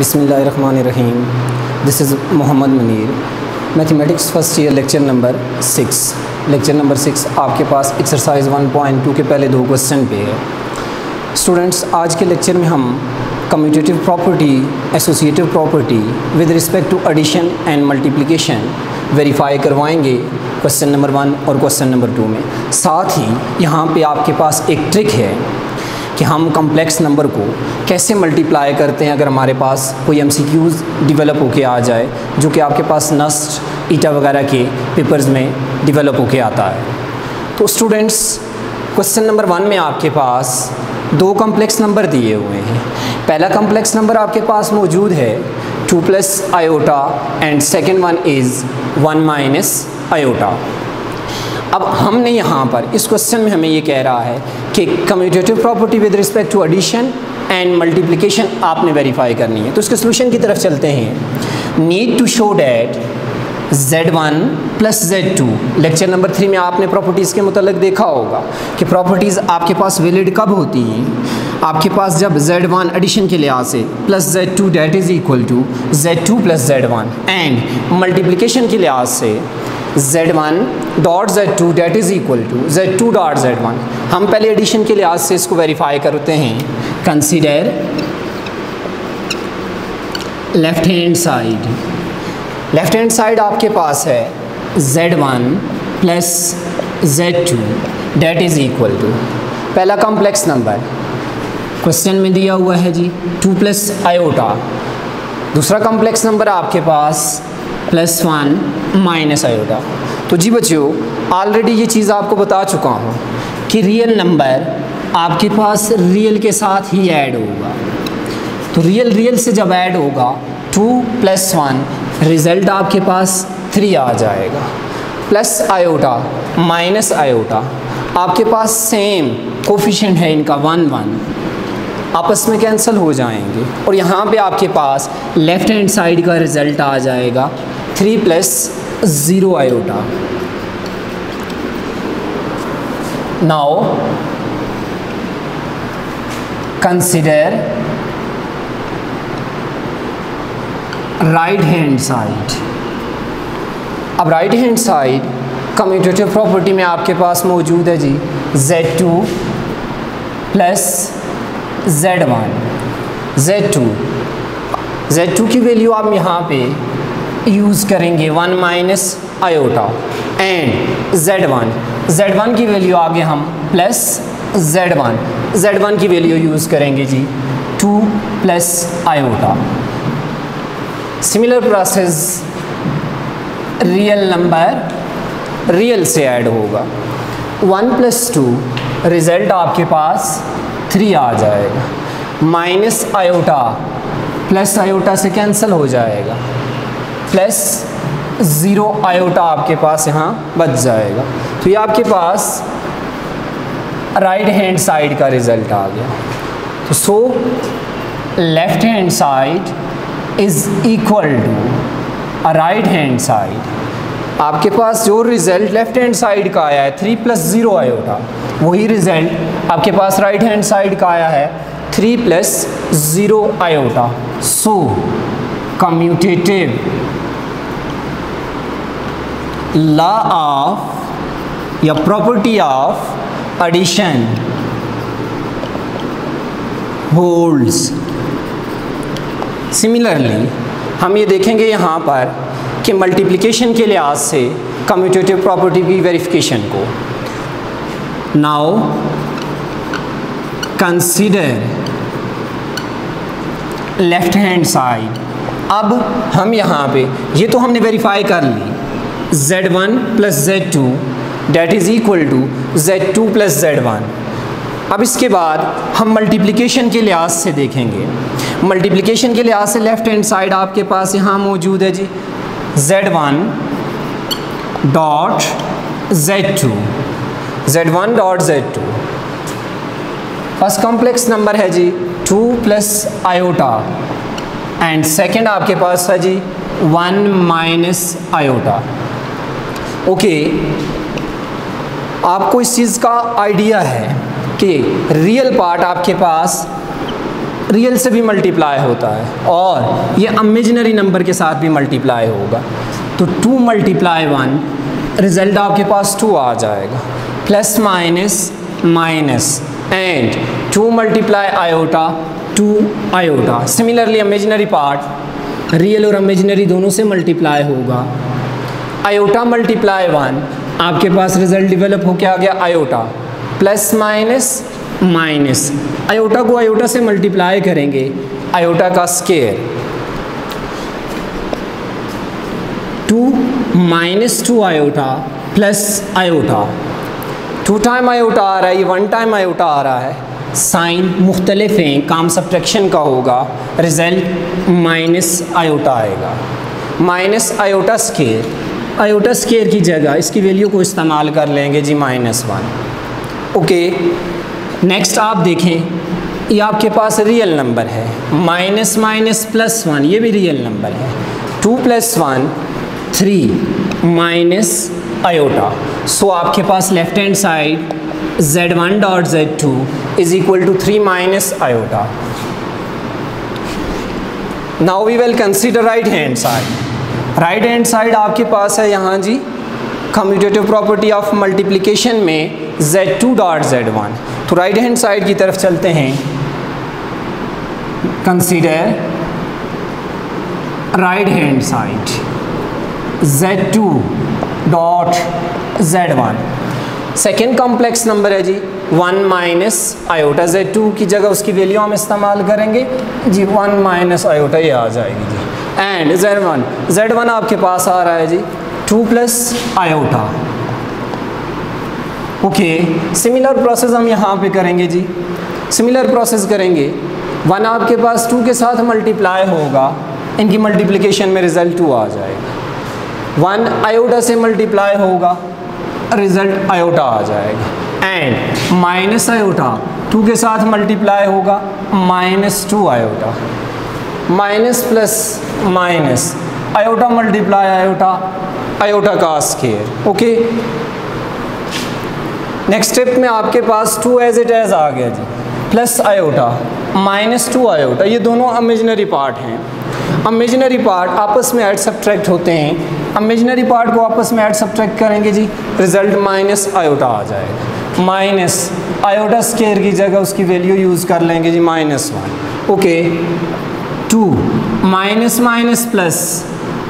बिस्मिल्लाहिर्रहमानिर्रहीम। This is Mohammad Munir. Mathematics first year lecture number 6 आपके पास exercise 1.2 के पहले 2 क्वेश्चन पे है। स्टूडेंट्स, आज के लेक्चर में हम commutative property, associative property with respect to addition and multiplication verify करवाएंगे क्वेश्चन नंबर 1 और क्वेश्चन नंबर 2 में। साथ ही यहाँ पे आपके पास एक ट्रिक है कि हम कम्प्लेक्स नंबर को कैसे मल्टीप्लाई करते हैं अगर हमारे पास कोई एमसीक्यूज़ डिवेलप होके आ जाए, जो कि आपके पास नस्ट ईटा वगैरह के पेपर्स में डिवेलप होके आता है। तो स्टूडेंट्स, क्वेश्चन नंबर 1 में आपके पास 2 कम्प्लेक्स नंबर दिए हुए हैं। पहला कम्प्लेक्स नंबर आपके पास मौजूद है 2 plus iota and second one is 1 minus iota. अब हमने यहाँ पर इस क्वेश्चन में हमें ये कह रहा है कि commutative property with respect to addition and multiplication आपने वेरीफाई करनी है। तो इसके सोल्यूशन की तरफ चलते हैं। Need to show that Z1 plus Z2। Lecture number 3 में आपने प्रॉपर्टीज़ के मुतालिक देखा होगा कि प्रॉपर्टीज़ आपके पास वैलिड कब होती हैं। आपके पास जब Z1 एडिशन के लिहाज से plus Z2 that is equal to Z2 plus Z1 and multiplication के लिहाज से Z1 dot Z2 that is equal to Z2 dot Z1। हम पहले एडिशन के लिहाज से इसको वेरीफाई करते हैं। Consider left hand side. Left hand side आपके पास है Z1 plus Z2 that is equal to पहला कॉम्प्लेक्स नंबर क्वेश्चन में दिया हुआ है जी 2 प्लस आयोटा। दूसरा कॉम्प्लेक्स नंबर आपके पास +1 माइनस आयोटा। तो जी बच्चों, ऑलरेडी ये चीज़ आपको बता चुका हूँ कि रियल नंबर आपके पास रियल के साथ ही ऐड होगा। तो रियल से जब ऐड होगा 2 + 1 रिज़ल्ट आपके पास 3 आ जाएगा। प्लस आयोटा माइनस आयोटा आपके पास सेम कोफिशिएंट है इनका 1 1, आपस में कैंसिल हो जाएंगे और यहाँ पे आपके पास लेफ्ट हैंड साइड का रिज़ल्ट आ जाएगा 3 + 0 iota. Now consider right hand side. अब right hand side commutative property में आपके पास मौजूद है जी Z2 प्लस Z1। Z2 की वैल्यू आप यहाँ पे यूज़ करेंगे 1 माइनस आयोटा एंड Z1 की वैल्यू आगे हम प्लस Z1 की वैल्यू यूज़ करेंगे जी 2 plus iota. Similar process real number real से ऐड होगा 1 + 2 रिज़ल्ट आपके पास 3 आ जाएगा। माइनस आयोटा प्लस आयोटा से कैंसिल हो जाएगा, प्लस 0 आयोटा आपके पास यहाँ बच जाएगा। तो ये आपके पास राइट हैंड साइड का रिज़ल्ट आ गया। तो so left hand side is equal to right hand side. आपके पास जो रिज़ल्ट लेफ्ट हैंड साइड का आया है 3 + 0 आयोटा, वही रिज़ल्ट आपके पास राइट हैंड साइड का आया है 3 + 0 iota. So commutative law of या property of addition holds. Similarly हम ये देखेंगे यहाँ पर कि मल्टीप्लिकेशन के लिहाज से कम्यूटेटिव प्रॉपर्टी की वेरिफिकेशन को। Now consider left hand side. अब हम यहाँ पे ये तो हमने वेरीफाई कर ली Z1 + Z2 that is equal to Z2 + Z1। अब इसके बाद हम मल्टीप्लिकेशन के लिहाज से देखेंगे। मल्टीप्लिकेशन के लिहाज से लेफ्ट हैंड साइड आपके पास यहाँ मौजूद है जी Z1 dot Z2। First complex number है जी 2 + आयोटा एंड सेकेंड आपके पास है जी 1 माइनस आयोटा। ओके, आपको इस चीज़ का आइडिया है कि रियल पार्ट आपके पास रियल से भी मल्टीप्लाई होता है और ये इमेजिनरी नंबर के साथ भी मल्टीप्लाई होगा। तो 2 मल्टीप्लाई 1, रिजल्ट आपके पास 2 आ जाएगा, plus minus minus and 2 multiply iota 2 iota. Similarly imaginary part real और इमेजिनरी दोनों से मल्टीप्लाई होगा। आयोटा मल्टीप्लाई 1, आपके पास रिजल्ट डेवलप हो क्या आ गया iota, plus minus minus, iota को आयोटा से मल्टीप्लाई करेंगे, आयोटा का square 2 minus 2 iota plus iota, 2 time iota आ रहा है, ये 1 टाइम आयोटा आ रहा है, साइन मुख्तलिफ हैं, काम सब्ट्रैक्शन का होगा, रिजल्ट माइनस आयोटा आएगा, minus iota square, iota square की जगह इसकी वैल्यू को इस्तेमाल कर लेंगे जी -1। ओके, नेक्स्ट आप देखें, ये आपके पास रियल नंबर है, माइनस माइनस प्लस 1, ये भी रियल नंबर है, 2 + 1 3 माइनस आयोटा। सो आपके पास left hand side z1 dot z2 is equal to 3 minus iota. Now we will consider right hand side. Right hand side आपके पास है यहाँ जी कम्यूटेटिव प्रॉपर्टी ऑफ मल्टीप्लिकेशन में z2 डॉट z1। तो right hand side की तरफ चलते हैं, consider right hand side z2 dot z1। Second complex number है जी 1 माइनस आयोटा, z2 की जगह उसकी वैल्यू हम इस्तेमाल करेंगे जी 1 माइनस आयोटा, ये आ जाएगी जी। एंड z1 आपके पास आ रहा है जी 2 plus iota. Okay, similar process हम यहाँ पे करेंगे जी, सिमिलर प्रोसेस करेंगे, 1 आपके पास 2 के साथ मल्टीप्लाई होगा, इनकी मल्टीप्लिकेशन में रिजल्ट 2 आ जाएगा, 1 आयोटा से मल्टीप्लाई होगा, रिजल्ट आयोटा आ जाएगा, एंड माइनस आयोटा 2 के साथ मल्टीप्लाई होगा, -2 iota, minus plus minus iota multiply iota, iota का स्केयर। ओके, नेक्स्ट स्टेप में आपके पास 2 एज इट एज आ गया जी, प्लस आयोटा -2 आयोटा, ये दोनों इमेजिनरी पार्ट हैं। इमेजिनरी पार्ट आपस में ऐड सब्ट्रैक्ट होते हैं, इमेजिनरी पार्ट को आपस में ऐड सब्ट्रैक्ट करेंगे जी, रिजल्ट माइनस आयोटा आ जाएगा, माइनस आयोटा स्केयर की जगह उसकी वैल्यू यूज़ कर लेंगे जी -1। ओके, 2 माइनस माइनस प्लस,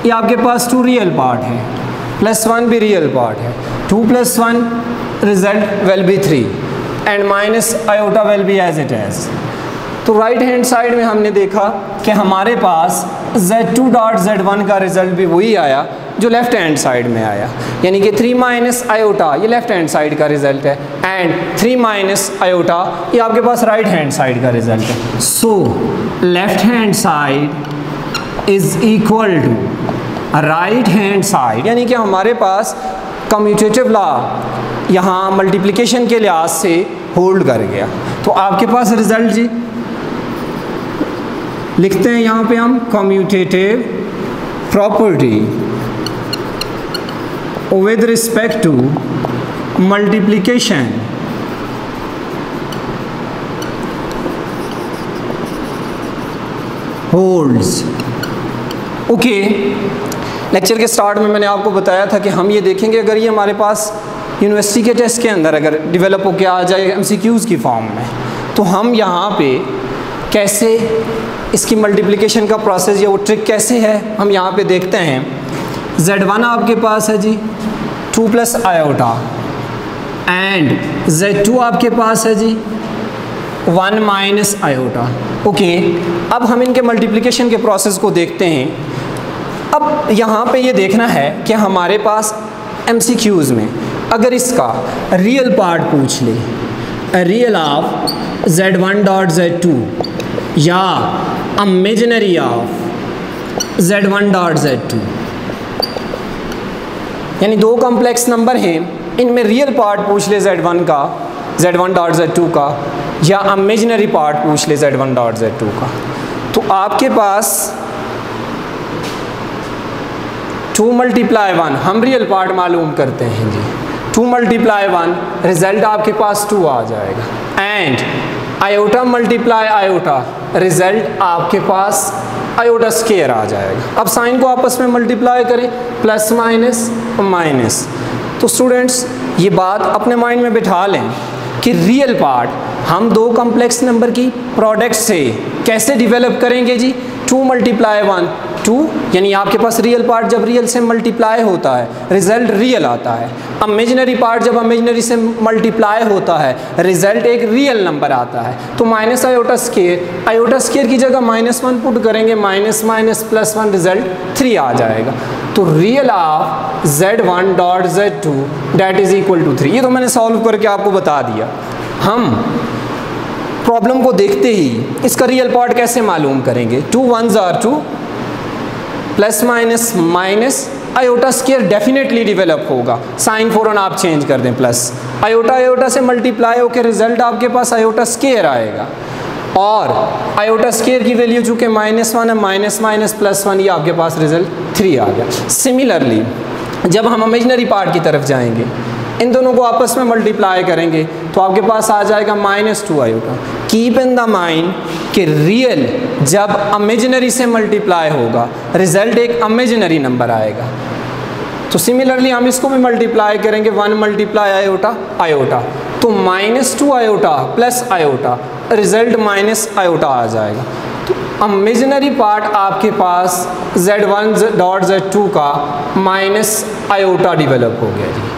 ये आपके पास 2 रियल पार्ट है, +1 भी रियल पार्ट है, 2 + 1 result will be 3 and minus iota will be as it as. तो राइट हैंड साइड में हमने देखा कि हमारे पास z2 डॉट z1 का रिजल्ट भी वही आया जो लेफ्ट हैंड साइड में आया, यानी कि 3 माइनस आयोटा ये लेफ्ट हैंड साइड का रिजल्ट है, एंड 3 माइनस आयोटा ये आपके पास राइट हैंड साइड का रिजल्ट है। So left hand side is equal to right hand side, यानी कि हमारे पास कम्यूटेटिव लॉ यहाँ मल्टीप्लिकेशन के लिहाज से होल्ड कर गया। तो आपके पास रिजल्ट जी लिखते हैं यहाँ पे हम, commutative property with respect to multiplication holds. Okay, lecture के स्टार्ट में मैंने आपको बताया था कि हम ये देखेंगे अगर ये हमारे पास यूनिवर्सिटी के टेस्ट के अंदर अगर डेवलप होकर आ जाए MCQs की फॉर्म में, तो हम यहाँ पे कैसे इसकी मल्टीप्लिकेशन का प्रोसेस या वो ट्रिक कैसे है हम यहाँ पे देखते हैं। z1 आपके पास है जी 2 प्लस आयोटा, एंड z2 आपके पास है जी 1 माइनस आयोटा। ओके, अब हम इनके मल्टीप्लिकेशन के प्रोसेस को देखते हैं। अब यहाँ पे ये देखना है कि हमारे पास MCQs में अगर इसका रियल पार्ट पूछ ले, real of z1 dot z2 या imaginary of z1 dot z2, यानी 2 कॉम्प्लेक्स नंबर हैं, इनमें रियल पार्ट पूछ ले z1 का, z1 डॉट z2 का, या इमेजिनरी पार्ट पूछ ले z1 डॉट z2 का, तो आपके पास 2 मल्टीप्लाई 1 हम रियल पार्ट मालूम करते हैं जी, 2 मल्टीप्लाई 1 रिजल्ट आपके पास 2 आ जाएगा, and iota multiply iota, result आपके पास आयोटा स्केयर आ जाएगा। अब साइन को आपस में मल्टीप्लाई करें, प्लस माइनस माइनस। तो स्टूडेंट्स ये बात अपने माइंड में बिठा लें कि रियल पार्ट हम दो कॉम्प्लेक्स नंबर की प्रोडक्ट से कैसे डेवलप करेंगे जी, 2 × 1 2, यानी आपके पास रियल पार्ट जब रियल से मल्टीप्लाई होता है रिजल्ट रियल आता है। इमेजिनरी पार्ट जब इमेजिनरी से मल्टीप्लाई होता है रिजल्ट एक रियल नंबर आता है। तो माइनस आयोटा स्केयर की जगह -1 पुट करेंगे, माइनस माइनस प्लस 1, रिजल्ट 3 आ जाएगा। तो real of z1 dot z2 that is equal to 3। ये तो मैंने सॉल्व करके आपको बता दिया। हम प्रॉब्लम को देखते ही इसका रियल पार्ट कैसे मालूम करेंगे। 2 1s are 2, plus minus minus, iota square definitely develop होगा। साइन फौरन आप चेंज कर दें, प्लस आयोटा आयोटा से मल्टीप्लाई होकर रिजल्ट आपके पास आयोटा स्केयर आएगा। और आयोटा स्केयर की वैल्यू चूँकि -1 है, माइनस माइनस प्लस 1, ये आपके पास रिजल्ट 3 आ गया। सिमिलरली जब हम इमेजिनरी पार्ट की तरफ जाएंगे, इन दोनों को आपस में मल्टीप्लाई करेंगे तो आपके पास आ जाएगा -2 iota. Keep in the mind कि रियल जब इमेजिनरी से मल्टीप्लाई होगा रिजल्ट एक इमेजिनरी नंबर आएगा। तो सिमिलरली हम इसको भी मल्टीप्लाई करेंगे, 1 मल्टीप्लाई आयोटा आयोटा, तो -2 iota plus iota, result minus iota आ जाएगा। तो इमेजिनरी पार्ट आपके पास z1 डॉट z2 का माइनस आयोटा डेवलप हो गया जी।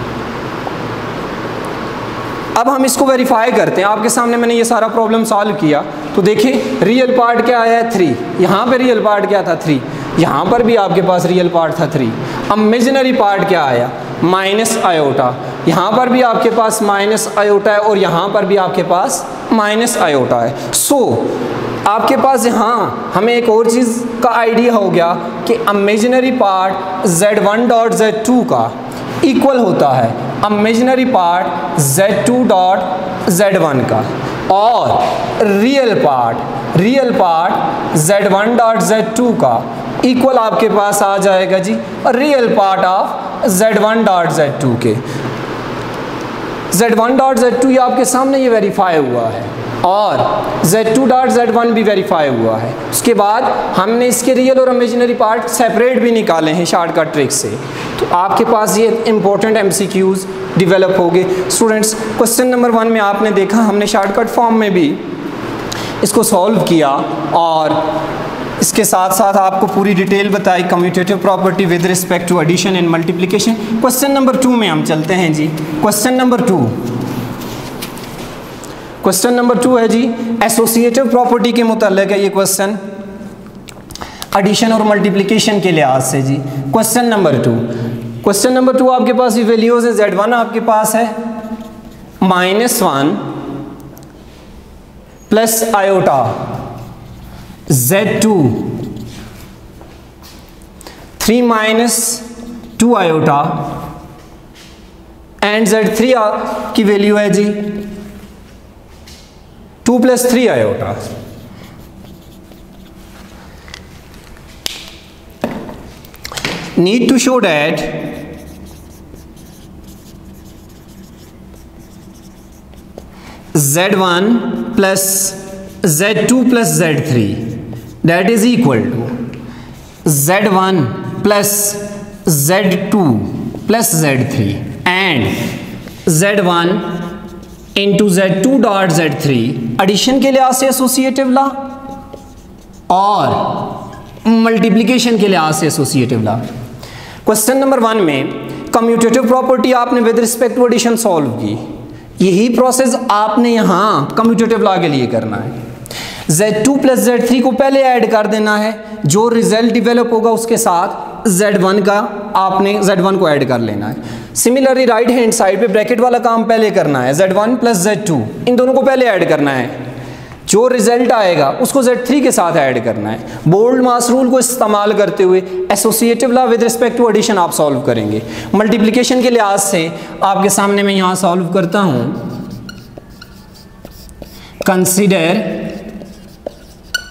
अब हम इसको वेरीफाई करते हैं। आपके सामने मैंने ये सारा प्रॉब्लम सॉल्व किया तो देखिए रियल पार्ट क्या आया है 3, यहाँ पे रियल पार्ट क्या था 3, यहाँ पर भी आपके पास रियल पार्ट था 3। इमेजिनरी पार्ट क्या आया माइनस आयोटा, यहाँ पर भी आपके पास माइनस आयोटा है और यहाँ पर भी आपके पास माइनस आयोटा है। सो आपके पास यहाँ हमें एक और चीज़ का आइडिया हो गया कि imaginary part z1 dot z2 का इक्वल होता है imaginary part z2 dot z1 का, और real part z1 dot z2 का इक्वल आपके पास आ जाएगा जी real part of z1 dot z2 के। z1 डॉट z2 ये आपके सामने ये वेरीफाई हुआ है और z2 डॉट z1 भी वेरीफाई हुआ है। उसके बाद हमने इसके रियल और इमेजिनरी पार्ट सेपरेट भी निकाले हैं शॉर्टकट ट्रिक से। तो आपके पास ये इंपॉर्टेंट MCQs डेवलप हो गए। स्टूडेंट्स क्वेश्चन नंबर 1 में आपने देखा हमने शॉर्टकट फॉर्म में भी इसको सॉल्व किया और इसके साथ साथ आपको पूरी डिटेल बताई commutative property with respect to addition and multiplication. Question number 2 में हम चलते हैं जी। क्वेश्चन नंबर 2 है जी एसोसिएटिव प्रॉपर्टी के मुताल्लिक है ये क्वेश्चन, एडिशन और मल्टीप्लिकेशन के लिहाज से जी। क्वेश्चन नंबर 2 आपके पास ये वैल्यूज है। z1 आपके पास है -1 plus iota, z2 3 minus 2 iota and z3 की वैल्यू है जी 2 + 3 iota. Need to show that z1 plus z2 plus z3 that is equal to z1 plus z2 plus z3 and z1 into z2 dot z3 addition के लिहाज से associative ला और multiplication के लिहाज से एसोसिएटिव ला। क्वेश्चन नंबर 1 में commutative property आपने with respect to addition solve की, यही प्रोसेस आपने यहाँ कम्यूटेटिव लॉ के लिए करना है। z2 प्लस z3 को पहले ऐड कर देना है, जो रिजल्ट डेवलप होगा उसके साथ z1 का आपने z1 को ऐड कर लेना है। सिमिलरली राइट हैंड साइड पे ब्रैकेट वाला काम पहले करना है, z1 प्लस z2 इन दोनों को पहले ऐड करना है, जो रिजल्ट आएगा उसको z3 के साथ ऐड करना है। बोल्ड मास रूल को इस्तेमाल करते हुए associative law with respect to addition आप सॉल्व करेंगे। मल्टीप्लिकेशन के लिहाज से आपके सामने मैं यहाँ सॉल्व करता हूँ। Consider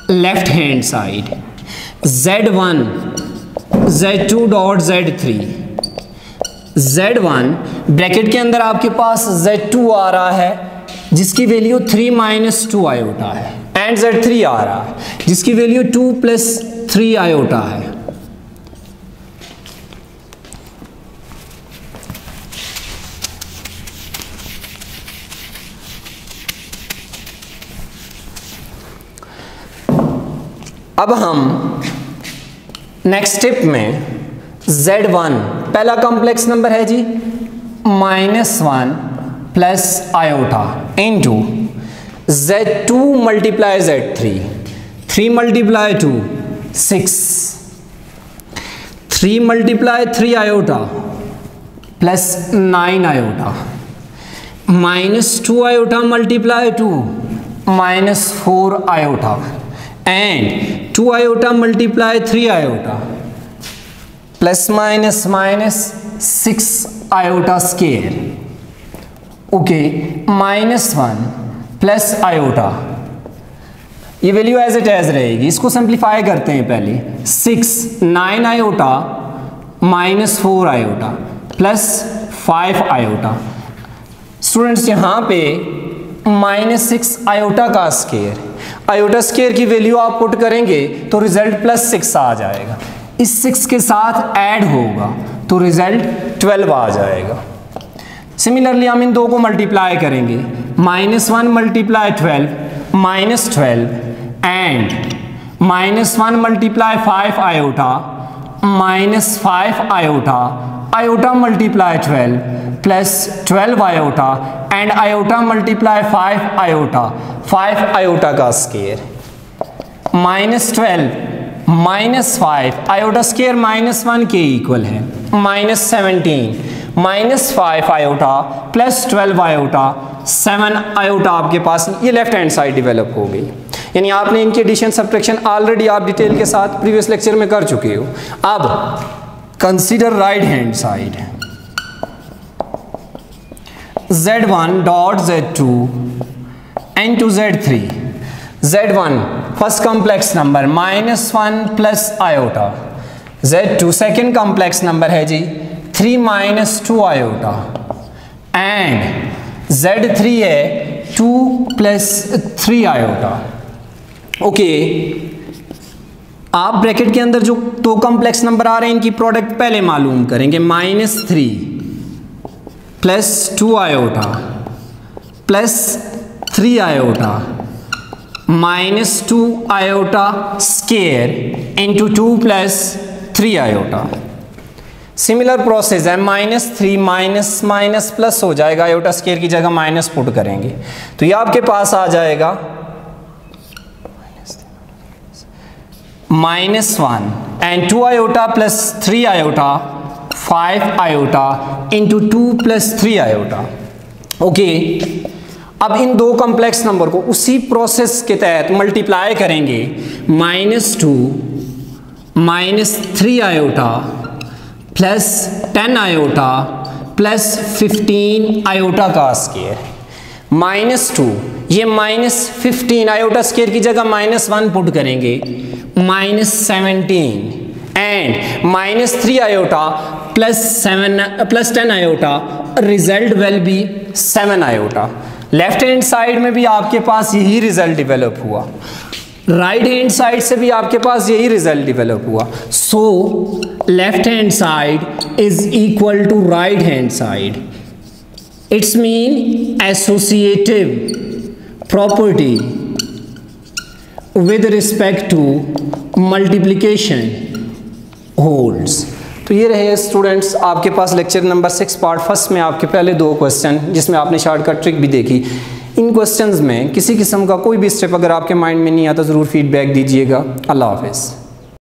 left hand side z1 z2 dot z3, z1 bracket के अंदर आपके पास z2 आ रहा है जिसकी वैल्यू 3 माइनस 2 आयोटा है, एंड Z3 आ रहा है जिसकी वैल्यू 2 प्लस 3 आयोटा है। अब हम नेक्स्ट स्टेप में Z1 पहला कॉम्प्लेक्स नंबर है जी -1 plus iota into Z2 multiply Z3, 3 multiply 2 6, 3 multiply 3 iota plus 9 iota, -2 iota multiply 2 -4 iota, and 2 iota multiply 3 iota plus minus minus 6 iota square. Okay, -1 plus iota, ये value as it as रहेगी। इसको simplify करते हैं पहले। 6 9 iota -4 iota plus 5 iota. Students यहाँ पे -6 iota का square, iota square की वैल्यू आप पुट करेंगे तो रिजल्ट +6 आ जाएगा। इस 6 के साथ ऐड होगा तो रिजल्ट 12 आ जाएगा। सिमिलरली हम इन दो को मल्टीप्लाई करेंगे, -1 multiply 12 -12 and -1 multiply 5 iota -5 iota, iota multiply 12 plus 12 iota and iota multiply 5 iota, 5 iota का स्केयर, -12 -5 आयोटा स्केयर -1 के इक्वल है, -17 -5 आयोटा प्लस 12 आयोटा 7 आयोटा आपके पास ये लेफ्ट हैंड साइड डेवलप हो गई। यानी आपने इनकी एडिशन सब्ट्रैक्शन ऑलरेडी आप डिटेल के साथ प्रीवियस लेक्चर में कर चुके हो। अब consider right hand side, Z1 dot Z2 into Z3, Z1 first complex number -1 plus iota, Z2 second complex number है जी 3 - 2 आयोटा, एंड Z3 है 2 + 3 आयोटा। ओके, आप ब्रैकेट के अंदर जो दो कॉम्प्लेक्स नंबर आ रहे हैं इनकी प्रोडक्ट पहले मालूम करेंगे। -3 + 2 iota plus 3 iota -2 iota square into 2 + 3 iota. Similar process है, -3 माइनस प्लस हो जाएगा, आयोटा स्केयर की जगह माइनस पुट करेंगे तो ये आपके पास आ जाएगा -1 and 2 iota plus 3 iota 5 iota into 2 + 3 iota. Okay, अब इन दो कॉम्प्लेक्स नंबर को उसी प्रोसेस के तहत मल्टीप्लाई करेंगे, -2 -3 iota plus 10 iota plus 15 iota का स्केयर, -2 ये -15 आयोटा स्केयर की जगह -1 पुट करेंगे, -17 and -3 iota plus 10 iota, result will be 7 iota. Left hand side में भी आपके पास यही रिजल्ट डेवलप हुआ, राइट हैंड साइड से भी आपके पास यही रिजल्ट डेवलप हुआ। So left hand side is equal to right hand side. It's mean associative property with respect to multiplication holds. तो ये रहे स्टूडेंट्स आपके पास लेक्चर नंबर 6 पार्ट फर्स्ट में आपके पहले दो क्वेश्चन जिसमें आपने शॉर्टकट ट्रिक भी देखी। इन क्वेश्चंस में किसी किस्म का कोई भी स्टेप अगर आपके माइंड में नहीं आता ज़रूर फीडबैक दीजिएगा। अल्लाह हाफ़िज़।